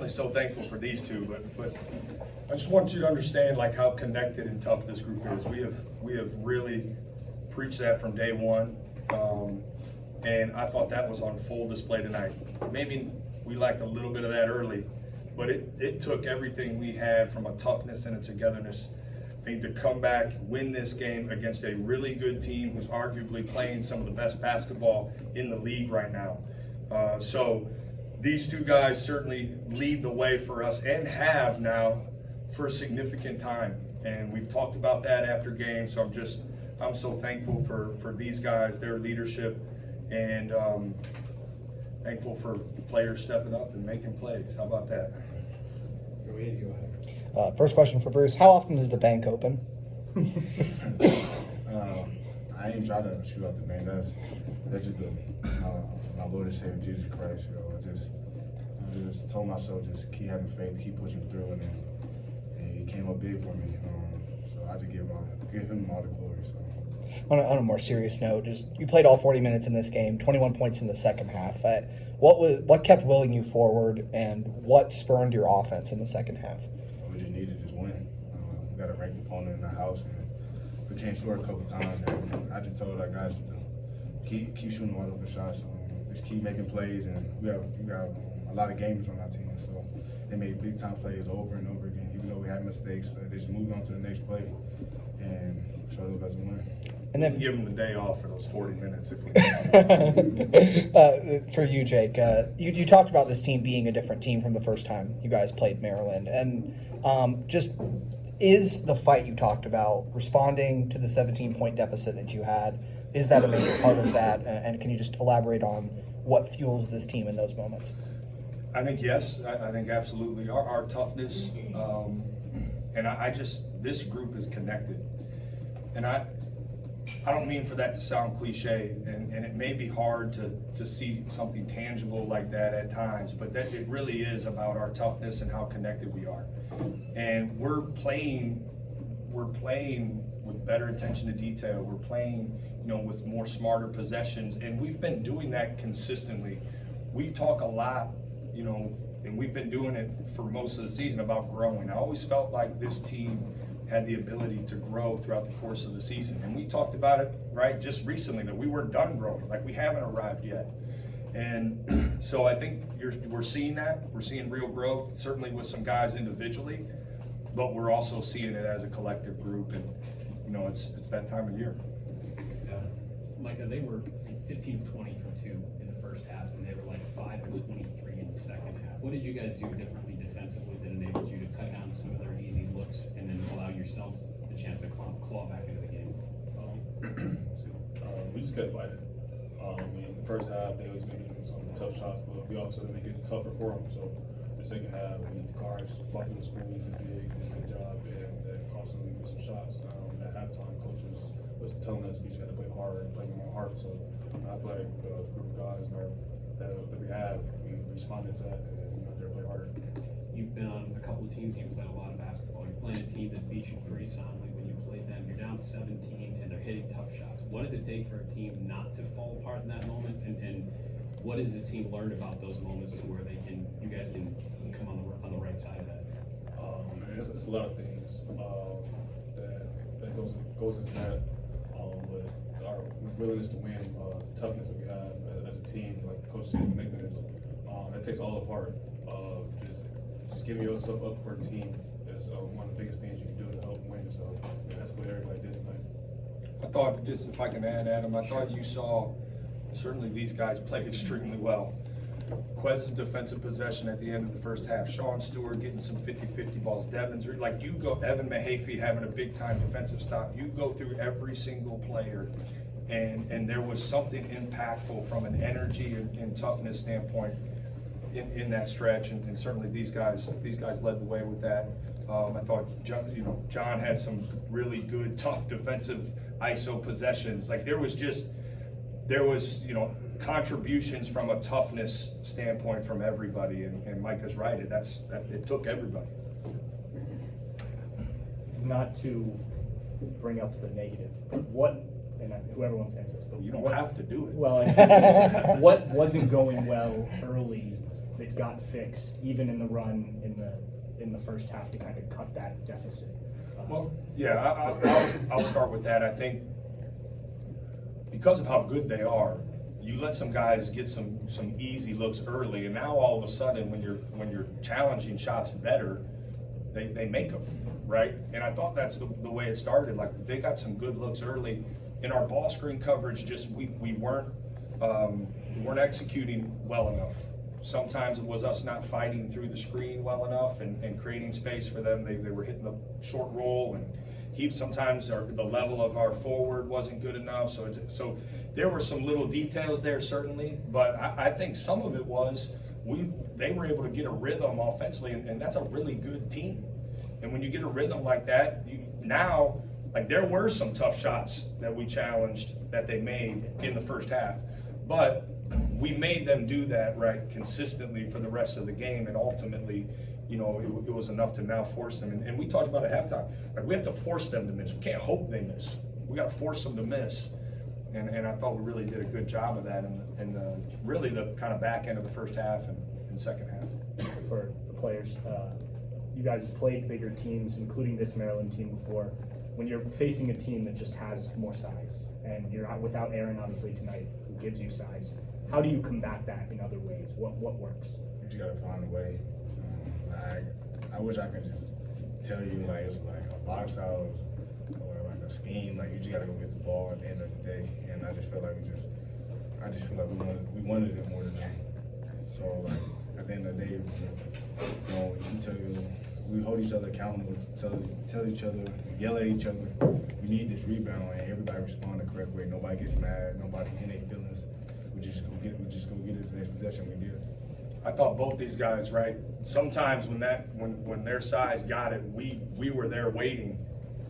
certainly so thankful for these two, but I just want you to understand like how connected and tough this group is. We have really preached that from day one, and I thought that was on full display tonight. Maybe we lacked a little bit of that early, but it took everything we had from a toughness and a togetherness, I think, to come back, win this game against a really good team who's arguably playing some of the best basketball in the league right now. So these two guys certainly lead the way for us and have now for a significant time. And we've talked about that after games. So I'm so thankful for these guys, their leadership, and thankful for players stepping up and making plays. How about that? Go ahead. First question for Bruce. How often is the bank open? I ain't trying to shoot out the bank. That's just my Lord and Savior Jesus Christ. You know, I just told myself just keep having faith, keep pushing through, and he came up big for me. So I just give him all the glory. So. On a more serious note, just you played all 40 minutes in this game, 21 points in the second half. What kept willing you forward, and what spurned your offense in the second half? We just needed to just win. We got a ranked opponent in our house, and we came short a couple times. And I just told our guys to keep shooting wide open shots, just keep making plays, and we got a lot of gamers on our team, so they made big time plays over and over again. Even though we had mistakes, they just moved on to the next play and showed us a win. And then Give them the day off for those 40 minutes if we can. for you, Jake, you talked about this team being a different team from the first time you guys played Maryland, and just is the fight you talked about responding to the 17-point deficit that you had? Is that a major part of that? And can you just elaborate on what fuels this team in those moments? I think yes. I think absolutely. Our toughness, and this group is connected. And I don't mean for that to sound cliche, and it may be hard to see something tangible like that at times, but that it really is about our toughness and how connected we are. And we're playing with better attention to detail. We're playing, with more smarter possessions, and we've been doing that consistently. We talk a lot, and we've been doing it for most of the season about growing. I always felt like this team had the ability to grow throughout the course of the season. And we talked about it, right, just recently, that we weren't done growing, like we haven't arrived yet. And so I think we're seeing that. We're seeing real growth, certainly with some guys individually, but we're also seeing it as a collective group. And, it's that time of year. Micah, they were 15 of 20 from two in the first half, and they were like 5 of 23 in the second half. What did you guys do differently defensively that enabled you to cut down some of their easy looks and then allow yourselves the chance to claw back into the game? We just kept fighting. In the first half, they was making some tough shots, but we also make it tougher for them. So the second half, we guards fucking the screen, the big, did a good job, and that constantly with some shots. At halftime, coaches was telling us we just had to play harder and play more hard. So I feel like the group of guys that we have, we responded to that and we went there to play harder. You've been on a couple of teams, you've played a lot of basketball. You're playing a team that beat you pretty soundly when you played them. You're down 17 and they're hitting tough shots. What does it take for a team not to fall apart in that moment? And what has the team learned about those moments to where you guys can come on the right side of that? It's a lot of things that goes into that. But our willingness to win, toughness that we have as a team, like Coach said, connectedness, that takes all apart. Just giving yourself up for a team is one of the biggest things you can do to help win. So that's what everybody did tonight. I thought, just if I can add, Adam, I thought you saw certainly these guys played extremely well. Quez's defensive possession at the end of the first half, Sean Stewart getting some 50-50 balls, Evan Mahaffey having a big time defensive stop. You go through every single player, and there was something impactful from an energy and toughness standpoint in that stretch, and certainly these guys led the way with that. I thought John had some really good, tough defensive ISO possessions. Like there was contributions from a toughness standpoint from everybody, and Micah's right. It took everybody. Not to bring up the negative, but whoever wants to answer this, but You don't have to do it. Well, what wasn't going well early that got fixed, even in the run in the first half to kind of cut that deficit? Well, yeah, I'll start with that. I think because of how good they are, you let some guys get some easy looks early, and now all of a sudden, when you're challenging shots better, they make them, right? And I thought that's the way it started. Like, they got some good looks early. In our ball screen coverage, just we weren't executing well enough. Sometimes it was us not fighting through the screen well enough and creating space for them. They were hitting the short roll, and sometimes the level of our forward wasn't good enough. So there were some little details there, certainly, but I think some of it was they were able to get a rhythm offensively, and that's a really good team. And when you get a rhythm like that, there were some tough shots that we challenged that they made in the first half, but we made them do that right consistently for the rest of the game, and ultimately, it was enough to now force them. And we talked about at halftime, we have to force them to miss. We can't hope they miss. We got to force them to miss. And I thought we really did a good job of that in really the kind of back end of the first half and second half. For the players, you guys have played bigger teams, including this Maryland team before. When you're facing a team that just has more size, and you're out without Aaron, obviously, tonight, who gives you size, how do you combat that in other ways? What works? You just gotta find a way. I wish I could just tell you it's like a box out or like a scheme. Like, you just gotta go get the ball at the end of the day. And I just feel like we wanted it more than that. So like at the end of the day, we hold each other accountable, tell each other, yell at each other. We need this rebound, and everybody respond the correct way. Nobody gets mad. Nobody in their feelings. We just go get it the next possession. We did. I thought both these guys, right? Sometimes when their size got it, we were there waiting,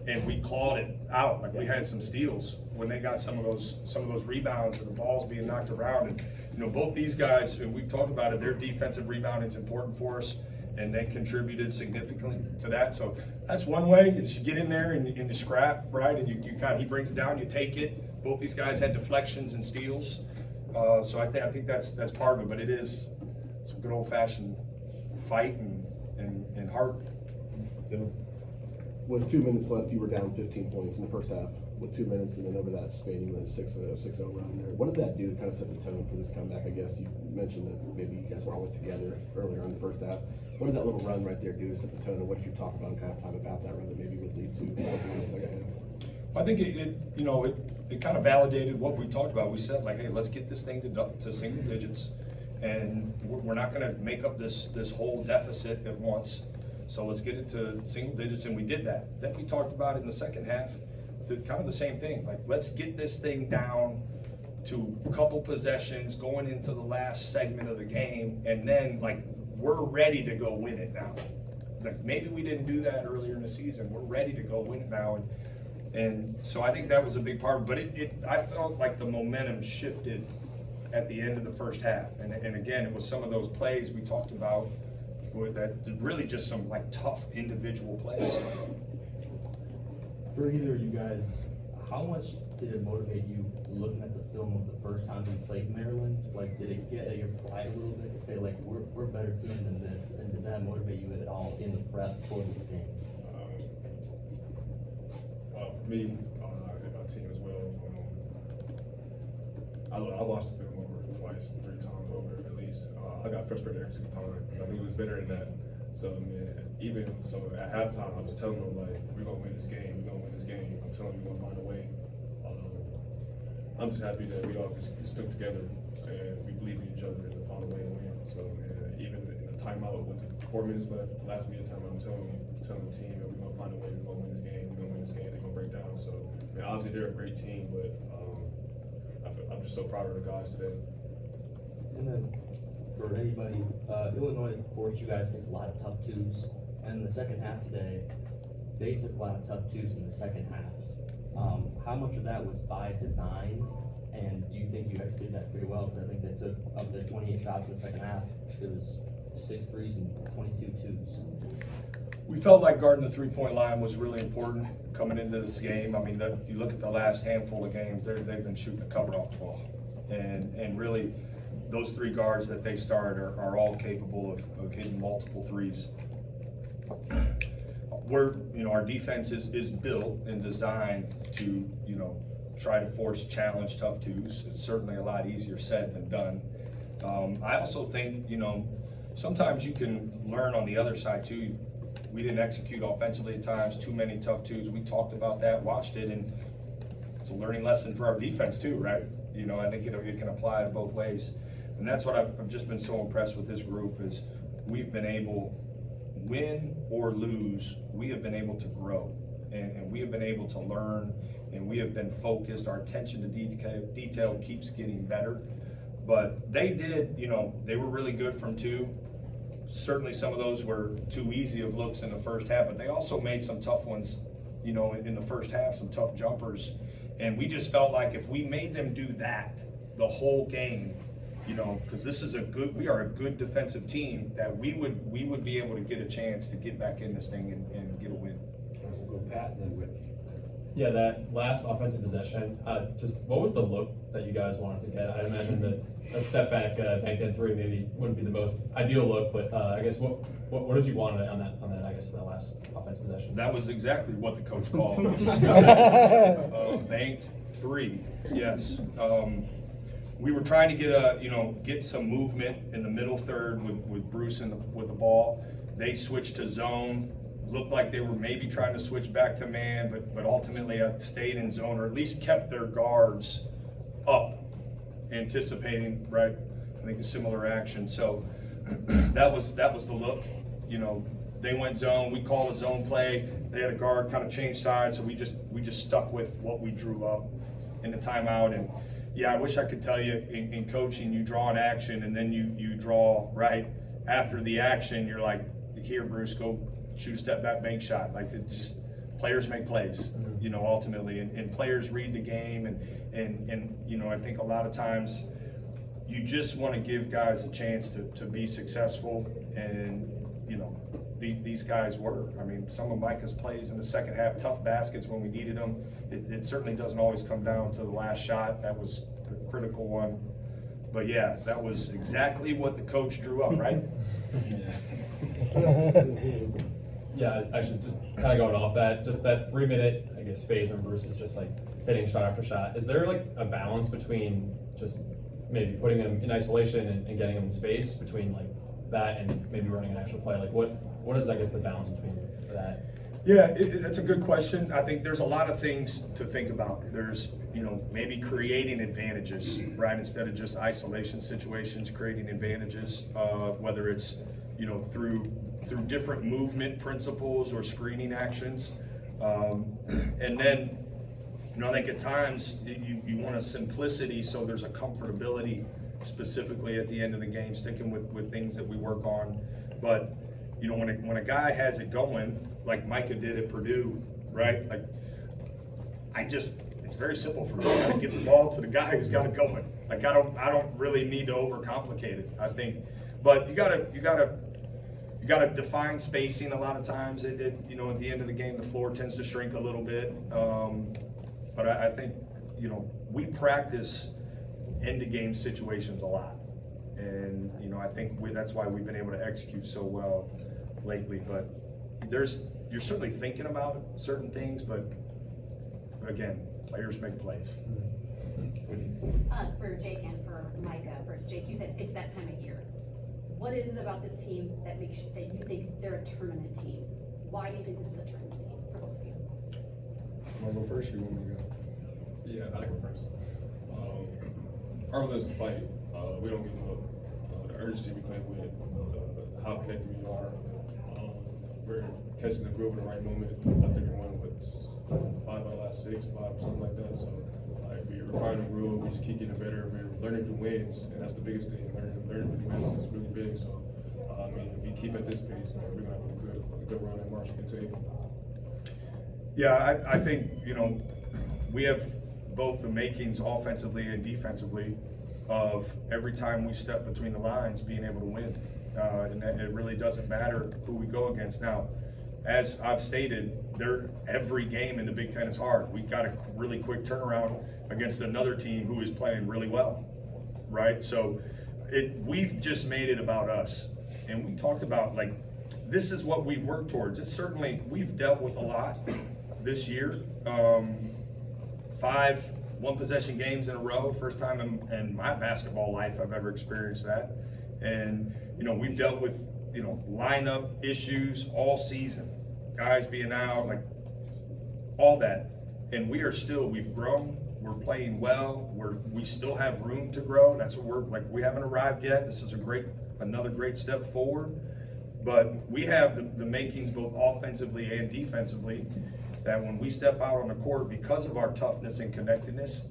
and we clawed it out. Like, we had some steals when they got some of those rebounds or the balls being knocked around. And both these guys, and we've talked about it, their defensive rebounding is important for us, and they contributed significantly to that. So that's one way, is you get in there and you scrap, right? And he brings it down, you take it. Both these guys had deflections and steals. So I think that's part of it, but it is some good old-fashioned fight and heart. Yeah. With 2 minutes left, you were down 15 points in the first half. With 2 minutes, and then over that span, you went 6-0 run there. What did that do to kind of set the tone for this comeback? I guess you mentioned that maybe you guys were always together earlier in the first half. What did that little run right there do to set the tone, and what did you talk about in halftime about that run that maybe would lead to something in the second half? I think it kind of validated what we talked about. We said, hey, let's get this thing to single digits, and we're not going to make up this whole deficit at once. So let's get it to single digits, and we did that. Then we talked about it in the second half, kind of the same thing. Let's get this thing down to a couple possessions going into the last segment of the game, and then we're ready to go win it now. Maybe we didn't do that earlier in the season. We're ready to go win it now, and so I think that was a big part. But I felt like the momentum shifted at the end of the first half, and again, it was some of those plays we talked about. That really just some tough individual plays. For either of you guys, how much did it motivate you looking at the film of the first time you played Maryland? Did it get at your pride a little bit to say we're a better team than this, and did that motivate you at all in the prep for this game? For me, and my team as well. I watched the film over twice, 3 times over at least. I got frustrated every single time because I knew it was better than that. So at halftime, I was telling them we're gonna win this game. We're gonna win this game. I'm telling you, we're gonna find a way. I'm just happy that we all just stuck together and we believe in each other and found a way to win. So even in the timeout with 4 minutes left, last minute timeout, I'm telling the team that we're gonna find a way. We're gonna win this game. We're gonna win this game. They're gonna break down. So obviously they're a great team, but I'm just so proud of the guys today. And then for anybody, Illinois forced you guys to take a lot of tough twos, and in the second half today, they took a lot of tough twos in the second half. How much of that was by design, and do you think you executed that pretty well? Because I think they took, of the 28 shots in the second half, it was 6 threes and 22 twos. We felt like guarding the three-point line was really important coming into this game. I mean, you look at the last handful of games, they've been shooting the cover off the ball, and really, those three guards that they start are all capable of hitting multiple threes. Our defense is built and designed to, try to force, challenge tough twos. It's certainly a lot easier said than done. I also think, sometimes you can learn on the other side too. We didn't execute offensively at times, too many tough twos. We talked about that, watched it, and it's a learning lesson for our defense too, right? I think it can apply it both ways. And that's what I've just been so impressed with this group is we've been able, win or lose, we have been able to grow. And we have been able to learn, and we have been focused. Our attention to detail keeps getting better. But they did, they were really good from two. Certainly some of those were too easy of looks in the first half, but they also made some tough ones, in the first half, some tough jumpers. And we just felt like if we made them do that the whole game, because we are a good defensive team, that we would be able to get a chance to get back in this thing and get a win. We'll go Pat and then Whitney. Yeah, that last offensive possession, just what was the look that you guys wanted to get? I imagine that a step back, banked in three maybe wouldn't be the most ideal look, but I guess what did you want on that I guess that last offensive possession? That was exactly what the coach called. Banked three, yes. We were trying to get some movement in the middle third with Bruce with the ball. They switched to zone. Looked like they were maybe trying to switch back to man, but ultimately stayed in zone, or at least kept their guards up, anticipating, right? I think a similar action. So that was the look. They went zone. We called a zone play. They had a guard kind of change sides, so we just stuck with what we drew up in the timeout. And yeah, I wish I could tell you in coaching, you draw an action and then you draw right after the action. You're like, here, Bruce, go shoot a step back bank shot. Like, it's just players make plays, ultimately, and players read the game, and I think a lot of times you just want to give guys a chance to be successful, and these guys were. I mean, some of Micah's plays in the second half, tough baskets when we needed them. It certainly doesn't always come down to the last shot. That was a critical one. But yeah, that was exactly what the coach drew up, right? Yeah, actually, just kind of going off that, just that 3 minute, I guess, phase when Bruce is just like hitting shot after shot. Is there like a balance between just maybe putting him in isolation and getting him in space between like that and maybe running an actual play? Like what is, I guess, the balance between that? Yeah, that's a good question. I think there's a lot of things to think about. There's, maybe creating advantages, right? Instead of just isolation situations, creating advantages, whether it's, through different movement principles or screening actions. And then, I think at times you want a simplicity, so there's a comfortability specifically at the end of the game, sticking with things that we work on. But, when a guy has it going, like Micah did at Purdue, right? Like, it's very simple for me. I gotta give the ball to the guy who's got it going. Like, I don't really need to overcomplicate it, I think. But you gotta define spacing a lot of times. At the end of the game, the floor tends to shrink a little bit. But I think, we practice end-of-game situations a lot. And, I think that's why we've been able to execute so well lately. But you're certainly thinking about certain things, but again, players make plays. For Jake and for Micah, first, Jake, you said it's that time of year. What is it about this team that makes that you think they're a tournament team? Why do you think this is a tournament team for both of you? Want to go first, or you want me to go? Yeah, I go first. Our goal is to fight. We don't give up. The urgency we play with, how connected we are. We're catching the groove in the right moment. I think we're winning with 5 out of the last 6, 5 or something like that. So we're refining the groove. We just keep getting better. We're learning through wins, and that's the biggest thing. Learning through wins is really big. So if we keep at this pace, we're gonna have a good run and march to the table. Yeah, I think we have both the makings offensively and defensively of every time we step between the lines being able to win. And that it really doesn't matter who we go against. Now, as I've stated, every game in the Big Ten is hard. We got a really quick turnaround against another team who is playing really well, right? So we've just made it about us. And we talked about, like, this is what we've worked towards. It's certainly, we've dealt with a lot this year. 5 one-possession games in a row, first time in my basketball life I've ever experienced that. And, we've dealt with, lineup issues all season. Guys being out, like, all that. And we've grown, we're playing well, we still have room to grow. That's what we haven't arrived yet. This is another great step forward. But we have the makings both offensively and defensively that when we step out on the court, because of our toughness and connectedness,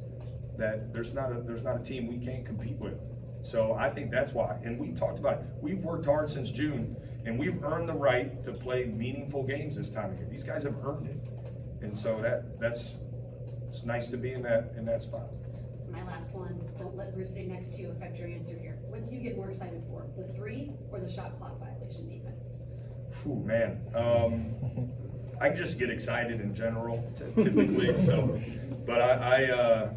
that there's not a team we can't compete with. So I think that's why. And we talked about it. We've worked hard since June, and we've earned the right to play meaningful games this time of year. These guys have earned it. And so it's nice to be in that spot. My last one, don't let Bruce sit next to you affect your answer here. What do you get more excited for, the 3 or the shot clock violation defense? Ooh, man. I just get excited in general, typically. So, but I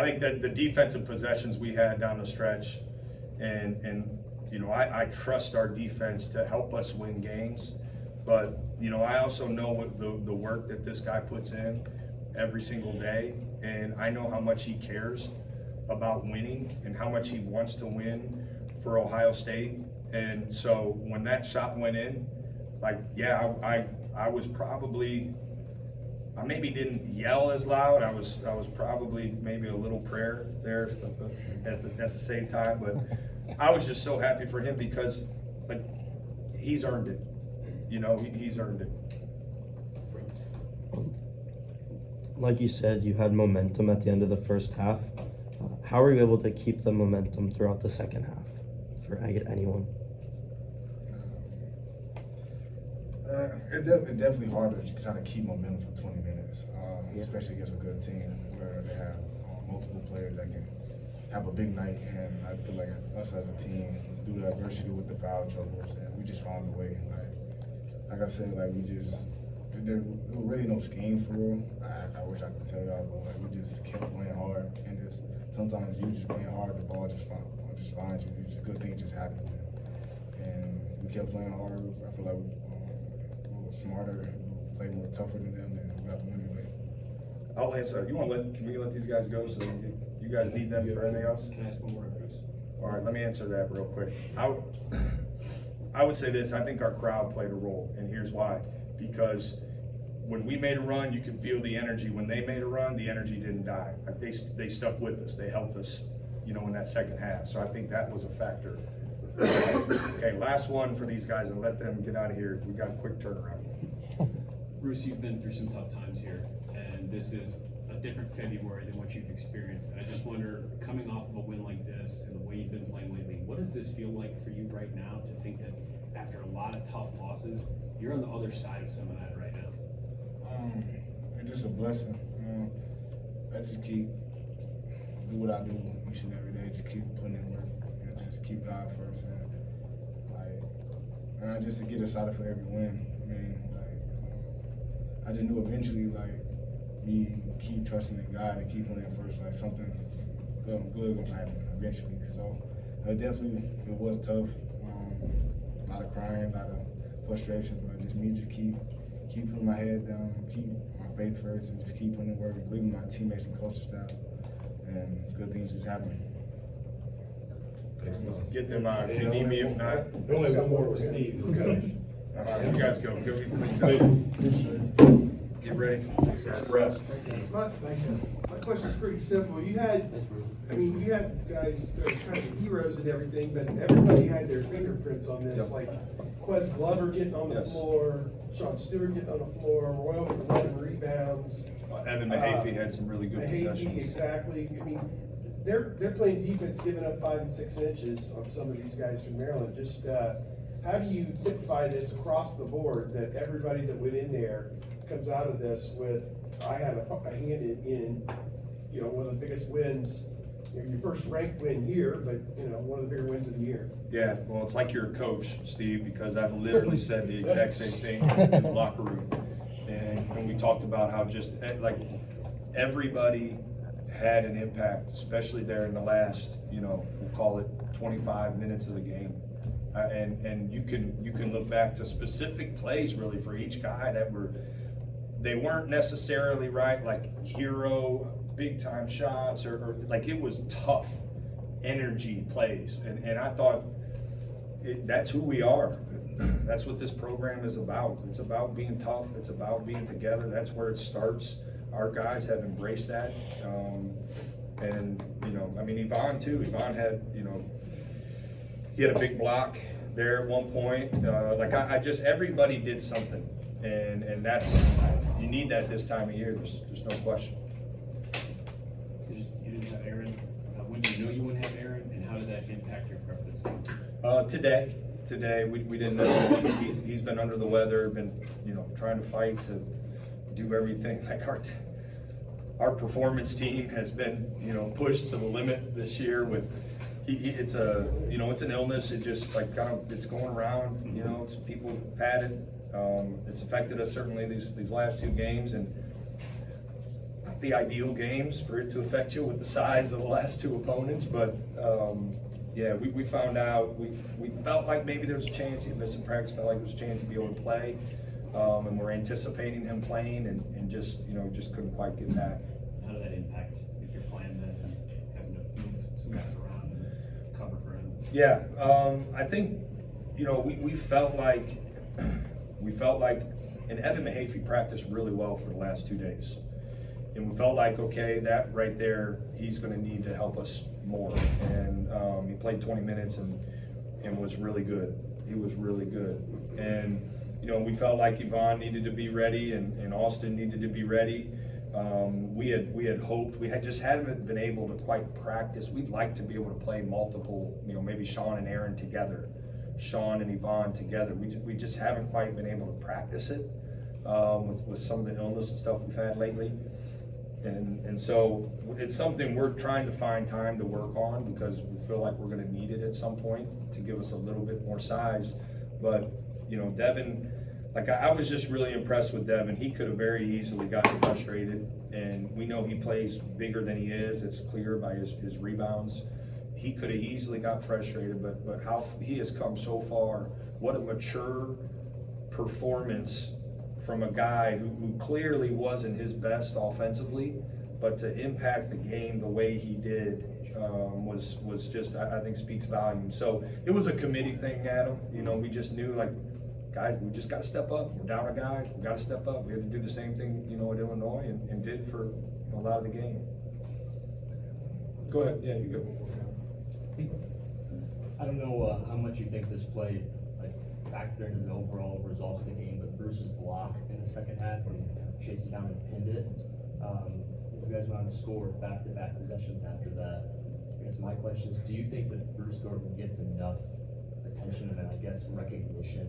think that the defensive possessions we had down the stretch, and I trust our defense to help us win games. But I also know what the work that this guy puts in every single day, and I know how much he cares about winning and how much he wants to win for Ohio State. And so when that shot went in, I was probably, I maybe didn't yell as loud. I was probably maybe a little prayer there at the same time. But I was just so happy for him because he's earned it. He's earned it. Like you said, you had momentum at the end of the first half. How were you able to keep the momentum throughout the second half for anyone? It's definitely hard to try to keep momentum for 20 minutes, especially against a good team where they have multiple players that can have a big night. And I feel like us as a team, due to adversity with the foul troubles, and we just found a way. Like I said, there was really no scheme for real. I wish I could tell y'all, but we just kept playing hard, and sometimes you just playing hard, the ball just finds you. Just good things just happen, and we kept playing hard. I feel like we were smarter, played more tougher than them, and we got the win today. I'll answer. Can we let these guys go? So you guys need them for anything else? Can I ask one more, Bruce? All right, let me answer that real quick. I would say this, I think our crowd played a role, and here's why. Because when we made a run, you could feel the energy. When they made a run, the energy didn't die. They stuck with us. They helped us, in that second half. So I think that was a factor. Okay, last one for these guys, and let them get out of here. We got a quick turnaround. Bruce, you've been through some tough times here, and this is a different February than what you've experienced. And I just wonder, coming off of a win like this and the way you've been playing lately, what does this feel like for you right now to think that after a lot of tough losses, you're on the other side of some of that right now? It's just a blessing. I just keep do what I do each and every day. Just keep putting in work. Just keep God first, and just to get excited for every win. I just knew eventually, me keep trusting in God and keep putting in first, something good gonna happen eventually. So it was tough. A lot of crying, a lot of frustration, but just keep putting my head down, keep my faith first, and just keep putting in work, believe in my teammates and coaching staff, and good things just happen. Get them out if you need me. If not, Only one more with Steve, coach. you guys go. Get ready. Rest. My question's pretty simple. You had guys that are kind of heroes and everything, but everybody had their fingerprints on this, Yep. like Quez Glover getting on the Yes. floor, Sean Stewart getting on the floor, Royal with 11 rebounds. Evan Mahaffey had some really good Mahaffey, possessions. exactly. They're playing defense, giving up 5 and 6 inches on some of these guys from Maryland. Just how do you typify this across the board that everybody that went in there comes out of this with, I had a hand in one of the biggest wins, your first ranked win here, but one of the bigger wins of the year. Yeah, well, it's like you're a coach, Steve, because I've literally said the exact same thing in the locker room. And we talked about how just everybody had an impact, especially there in the last, we'll call it 25 minutes of the game. And you can look back to specific plays really for each guy they weren't necessarily right, like hero, big time shots, or like it was tough energy plays. And I thought that's who we are. That's what this program is about. It's about being tough. It's about being together. That's where it starts. Our guys have embraced that. And, Yvonne too. Yvonne had, he had a big block there at one point. Everybody did something. And that's, you need that this time of year. There's no question. You didn't have Aaron. When did you know you wouldn't have Aaron, and how does that impact your preference? Today, we didn't know. He's been under the weather, been, trying to fight to do everything. Like our performance team has been, pushed to the limit this year with, it's an illness. It just it's going around, it's people have had it. It's affected us certainly these last 2 games, and not the ideal games for it to affect you with the size of the last 2 opponents, but we found out, we felt like maybe there was a chance he'd miss some practice, felt like there was a chance he'd be able to play, and we're anticipating him playing, and just couldn't quite get that. How did that impact if you're playing that and having to move some guys around and cover for him? Yeah, I think, we felt like, and Evan Mahaffey practiced really well for the last 2 days. And we felt like, okay, that right there, he's going to need to help us more. And he played 20 minutes and was really good. He was really good. And, we felt like Yvonne needed to be ready and Austin needed to be ready. We had hoped, we just hadn't been able to quite practice. We'd like to be able to play multiple, maybe Sean and Aaron together, Sean and Yvonne together. We just haven't quite been able to practice it with some of the illness and stuff we've had lately. And so it's something we're trying to find time to work on because we feel like we're going to need it at some point to give us a little bit more size. But, Devin, I was just really impressed with Devin. He could have very easily gotten frustrated, and we know he plays bigger than he is. It's clear by his rebounds. He could have easily got frustrated, but how he has come so far, what a mature performance from a guy who clearly wasn't his best offensively, but to impact the game the way he did was just, I think, speaks volumes. So it was a committee thing, Adam. We just knew, guys, we just got to step up. We're down a guy. We got to step up. We had to do the same thing, at Illinois and did for a lot of the game. Go ahead. Yeah, you go. I don't know how much you think this play factored into the overall result of the game, but Bruce's block in the second half when he chased it down and pinned it. You guys went on to score back-to-back possessions after that. I guess my question is, do you think that Bruce Thornton gets enough attention and recognition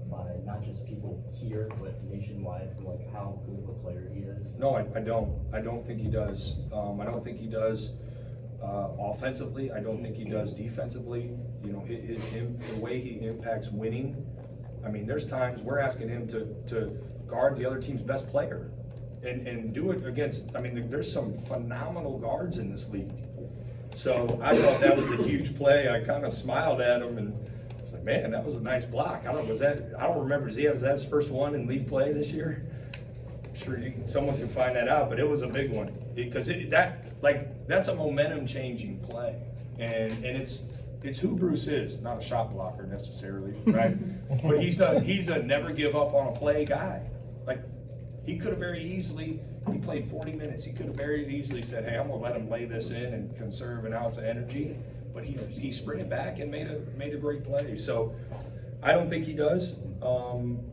by not just people here, but nationwide for how good of a player he is? No, I don't. I don't think he does. I don't think he does offensively. I don't think he does defensively. The way he impacts winning. I mean, there's times we're asking him to guard the other team's best player and do it against, there's some phenomenal guards in this league. So I thought that was a huge play. I kind of smiled at him and was like, man, that was a nice block. I don't remember, was that his first one in league play this year? I'm sure someone can find that out, but it was a big one because that's a momentum changing play. And it's who Bruce is, not a shot blocker necessarily, right? But he's a never give up on a play guy. He could have very easily, he played 40 minutes. He could have very easily said, hey, I'm gonna let him lay this in and conserve an ounce of energy. But he sprinted back and made a great play. So I don't think he does.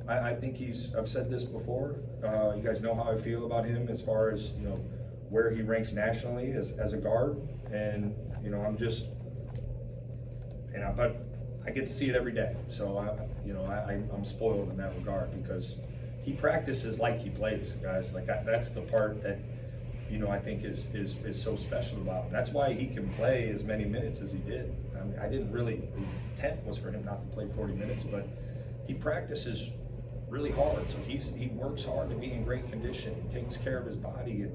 I think I've said this before. You guys know how I feel about him as far as, where he ranks nationally as a guard. And, but I get to see it every day. So I'm spoiled in that regard because he practices like he plays, guys. That's the part that, I think is so special about him. That's why he can play as many minutes as he did. I didn't really, the intent was for him not to play 40 minutes, but he practices really hard. So he works hard to be in great condition. He takes care of his body,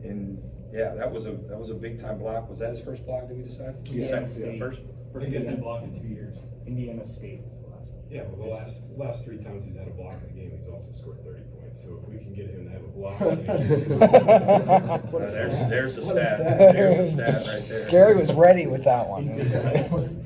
And yeah, that was a big time block. Was that his first block? Did we decide? Yeah. Second, Yeah. first. First decent block in 2 years. Indiana State was the last one. Yeah, well, the last 3 times he's had a block in a game, he's also scored 30 points. So if we can get him to have a block, There's a stat. There's a stat right there. Gary was ready with that one.